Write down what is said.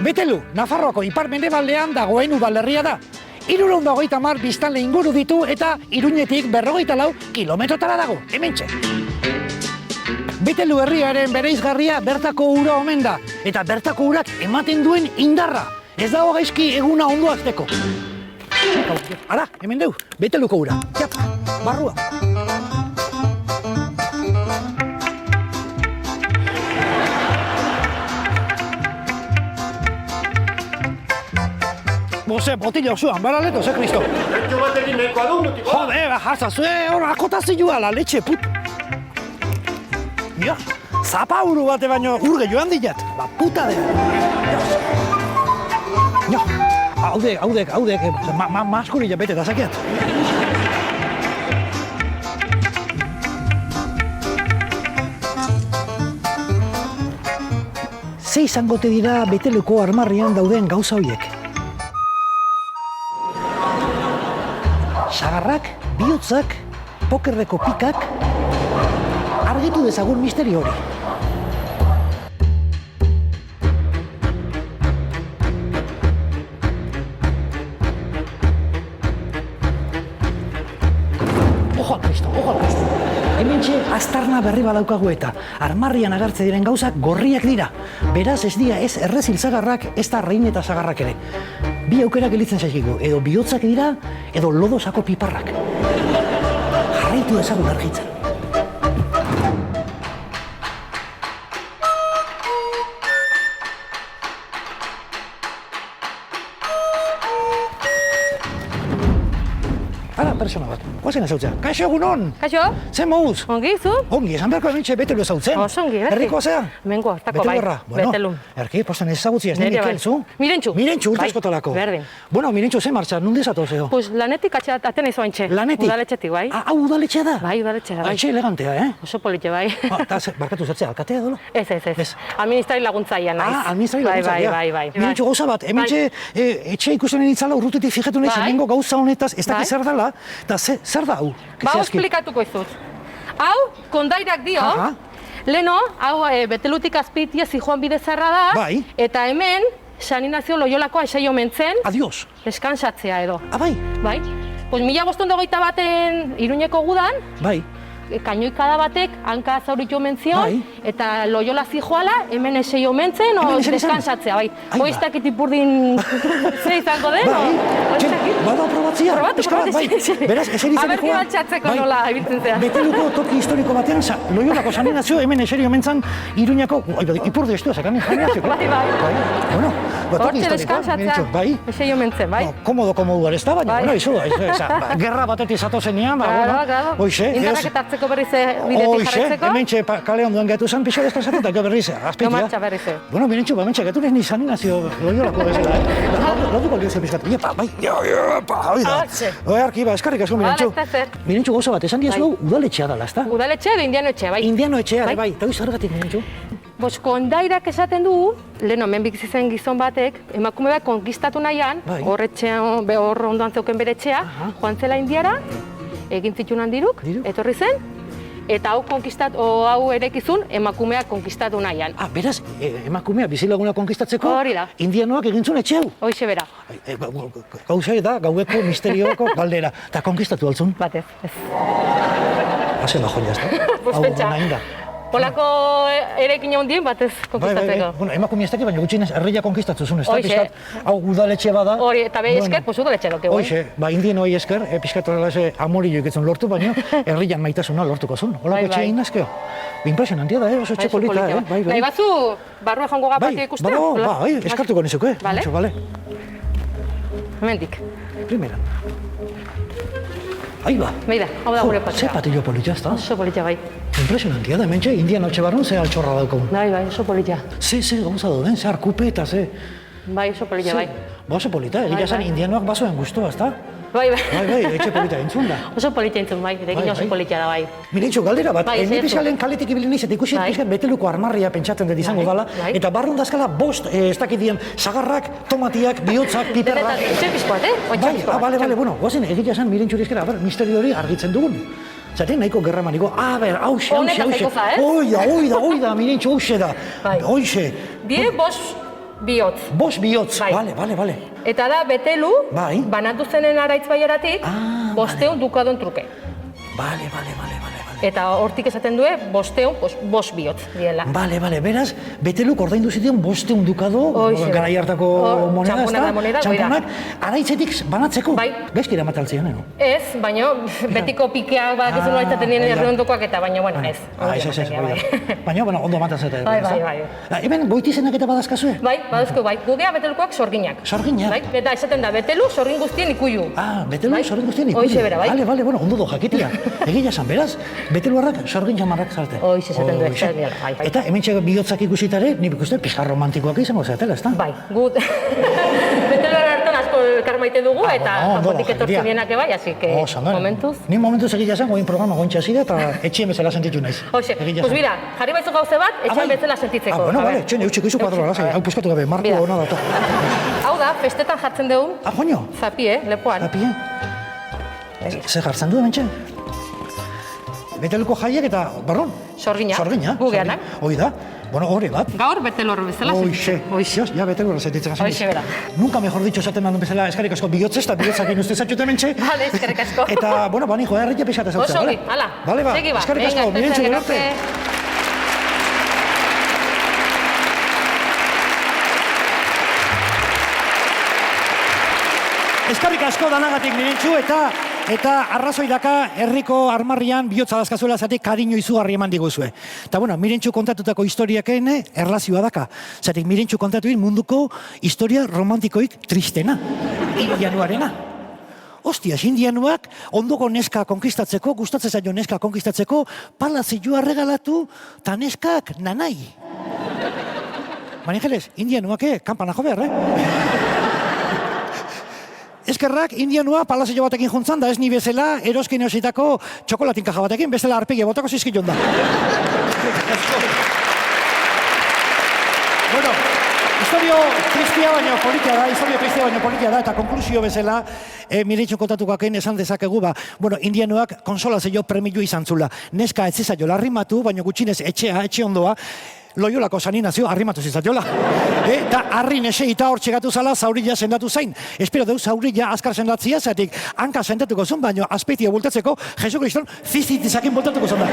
Betelu, Nafarroako ipar-mendebaldean dagoen udalerria da. 350 biztanle inguru ditu eta Iruñetik 54 kilometrotara dago, hementxe. Betelu herriaren bereizgarria bertako ura omen da, eta bertako urak ematen duen indarra. Ez dago gaizki eguna ondo azteko. Ara, hemen deu, Beteluko ura. Jap, barrua. Bose, botila osoan, baraleto, ze Kristo. Letxo batekin nahikoa du, mutiko. Jode, jazazue, hor akotazioa la letxe, put. Ja, zapauru bate baino urge joan diat, ba puta de. Ja, haudek, maskurila bete da zakiat. Ze izangote dira Beteluko armarrian dauden gauza horiek? Sagarrak, bihotzak, pokerreko pikak, argitu dezagun misterio hori. Ojo al Cristo. Hementxe aztarna berri badaukagu eta armarrian agertze diren gauzak gorriak dira. Beraz ez dira ez errezil zagarrak, ez da rein eta zagarrak ere. Bi aukerak elitzen zaizkigu, edo bihotzak dira, edo lodosako piparrak. Jarraitu dezagun argitzen. Ara, persona bat, guazen ezautzea. Kaixo egunon! Kaixo? Zen mouz? Ongi, zu? Ongi, esan beharko hementxe Betelu ezautzen. Osongi, berki. Herriko zea? Mengo, hartako bai. Beteluerra? Bueno, Betelun. erki, posten ezagutzi ez Nere Mikel, bai. zu? Mirentxu. Mirentxu, urte Bai, askotarako. berdin. Bueno, Mirentxu, ze martxa, nundi zatoz edo? Pues lanetik aten izo haintxe. Lanetik? Udaletxetik, bai. Ah, hau udaletxea da? Bai, udaletxea da, bai. Haitxe elegantea, Oso politxe, bai. Barkatu zertzea, alkatea dola? Ez. Administrari laguntzaia naiz. Ah, administrari laguntzaia. Bai. Mirentxu, gauza bat, hementxe etxe ikusten nintzala urrutetik fijatu nahi Bai. zenengo gauza honetaz, ez dakit Bai. zer dela, eta zer da hau? Ba, esplikatuko izut. Hau, kondairak dio. Aha. Leno, hau Betelutik azpitia zijoan bidezarra da. Bai. Eta hemen, San Inazio Loiolako aixai omentzen, Adios. deskansatzea edo. Ah, bai, Bai. Pues 1521 Iruñeko gudan, bai. kainoikada batek hanka zauritu omen zion, Bai. eta Loiola zijoala, hemen esei omentzen, Hemen eseri zen? deskansatzea, bai. Ai, ba. Goiztakit ipurdin ze izango den, Bai, bada probatzia. Probatu, Eska bat, bai. Beraz, eseri Aber zenekoa. kibaltxatzeko nola ibiltzen zea. Beteluko toki historiko batean, Loiolako San Inazio, hemen eseri omentzan Iruñako, ipurde estua, zakan San Inazio. Bai. Bueno, toki Hortxe historikoa, deskansatzea, Mirentxu, bai. esei omentzen, bai. No, komodo ez da, baina, Bai. bueno, izu, gerra batetik zatozenean, Claro. hoxe, Indarrak eta hartzeko berriz bidetik jarretzeko. hementxe kale ondoan gatu zen, pixo deskansatzen, eta gero berriz, azpitia. martxa berriz. Bueno, Mirentxu, hementxe gatu ni San Inazio Loiolako bezala, Lotuko lio zepizkatu. Iepa, bai, hoi da. Hortxe. Arki, eskarrik asko, Mirentxu. Hala, ez da zer. Mirentxu, gauza bat, esan diazu, udaletxea dela, ezta? Udaletxe edo indiano etxe, bai. Indiano etxea, Bai. bai, eta hori zergatik, Mirentxu? Bos, kondairak esaten du, leheno, hemen bizi zen gizon batek, emakume bat konkistatu nahian, Bai. hor ondoan zeuken bere etxea, Aha. joan zela indiara, egin zitunan diruk, Diru? etorri zen, eta hau erekizun emakumeak konkistatu nahian. Ah, beraz, emakumea bizilaguna konkistatzeko, Hori da. indianoak egintzun etxeu. Hoixe bera, Gauza da, gaueko misterioko galdera. Eta konkistatu altzun. batez, ez. Hase la joia, ezta? Pues pentsa. Nahin da. Polako erekin handien batez konkistatzeko. Bueno, emakume ez dakit, baina gutxienez herria konkistatzu zuen, ez da? Hoxe. Pixkat, hau udaletxe bada. Hori, eta be esker, pues udaletxe doke, bai. Hoxe, indienoi esker, pixkat horrela amorillo iketzen lortu, baina herrian maitasuna lortuko zuen. Holako Bai, etxe bai. egin nazkeo. Impresionantia da, oso etxe polita, bai. Nahi batzu, barrua jango gapatik ikustea? Bai, eskartuko nizuko, Vale. Bale. Hemendik. Primera. Ahí ba. Beida, hau da gure Ze patxea. patillo polita, ez da? Oso politia bai. Impresionantia da, hementxe, indiano etxe barrun, ze altxorra daukagun. Bai, oso politia. Ze gauza dauden, ze arkupe eta ze... Bai, oso politia bai. Ba, oso polita, egia Bai, esan bai. indianoak basoen guztua, ez da? Bai. Bai, etxe polita entzun da. Oso politia entzun bai, erekin Bai, oso bai. politia da bai. Mirentxu, galdera bat, Bai, ni zaizu. pixkalen kaletik ibili niz, eta ikusi Bai. pixkat Beteluko armarria pentsatzen dut izango Bai, dela, bai. eta barrun dazkala bost, ez dakit dien, sagarrak, tomatiak, bihotzak, piperrak... Denetan, txepiskoat, Bai, bale, bueno, guazen, egitea esan Mirentxuri eskera, misterio hori argitzen dugun. Zaten nahiko gerramaniko, ber, hauxe. Honetaz zaiko za, ez? Hoi da, mirentxo, hauxe da. Bai. Hoxe. Die bost bihotz. Bost bihotz, Bai. bale. Eta da, betelu, Bai. banatu zenen araitz baieratik, bosteun dukadon truke. Bale. Eta hortik esaten due, bosteun, bost bihotz diela. Bale, beraz, beteluk ordaindu zitean bosteun dukado, Hoxe. garai hartako moneda, Txamponak da moneda, txamponak, araitzetik banatzeko. Bai. Gaizki eramataltzean, no? Ez, baina betiko pikeak badakizu nola izaten diren erredondokoak eta baina, bueno, ez. Ez. Baina, ondo matatzeta. Bai. Hemen goitizenak eta badazkazue? Bai, badazko, bai. Gugea betelukoak sorginak. Sorginak? Bai, eta esaten da, betelu sorgin guztien ikuiu. Betelu sorgin guztien ikuiu. Hoxe bera, bai. Bale, ondo do jakitia. Egia esan, beraz, beteluarrak sorgin jamarrak zarte. Hoxe esaten du, bai. Eta hemen txega bihotzak ikusitare, nik ikusten pixar romantikoak izango zatela, ezta? Bai, gut. Beteluaren hartan asko elkar maite dugu, eta kanpotik etortzen dienak bai, así que momentuz. Ni momentuz egia esan, goin programa gointxa zira, eta etxien bezala sentitu naiz. Hoxe, pues mira, jarri baizu gauze bat, etxean bezala sentitzeko. Bueno, bale, txene, eutxiko izu kuadroa, lasai, hau puzkatu gabe, marko hona datu. Hau da, festetan jartzen dugun. Joño? Zapie, lepoan. Zapie? Zer jartzen du hemen txen? Beteluko jaiak eta, barron? Sorgina. Gugeanak. Hoi da. Bueno, hori bat. Gaur betelor bezala. Hoxe. Ja, betelor sentitzen gazen. Hoxe bera. Nunca mejor dicho esaten mandu bezala eskarrik asko bihotzez eta bihotzakin uste zatxute mentxe. Vale, eskarrik asko. Eta, bueno, bani joa erretia pixata zautzen, bale? Oso, hala. Bale, ba. Segi ba. Eskarrik asko, mirentxe gero arte. Eskarrik asko danagatik mirentxu eta arrazoi daka herriko armarrian bihotza dazkazuela zatik kariño izugarri eman diguzue. Eta bueno, mirentxu kontatutako historiaken erlazioa daka. Zatik mirentxu kontatuin munduko historia romantikoik tristena. Indianuarena. Hostias, indianuak ondoko neska konkistatzeko, gustatzen zaio neska konkistatzeko, palazioa regalatu eta neskak nanai. Manigeles, indianuak kanpana jo behar, Eskerrak, indianua palazio batekin juntzan da ez ni bezala eroskin eositako txokolatin kaja batekin, bestela arpegia botako zizkilon da. Bueno, historio tristia baino politia da, eta konklusio bezala, mirentxo kontatukaken esan dezakegu ba, bueno, indianuak konsolazio premio izan zula. Neska ez zizaio larrimatu, baino gutxinez etxe ondoa, Loiolako saninazio arrimatu zizatiola. Eta harrin eseita hor txegatu zala zaurila sendatu zain. Espero deu zaurila azkar sendatzia, zatik hanka sendatuko zuen, baino azpeitia bultatzeko Jesu Kriston zizitizakin bultatuko zuen da.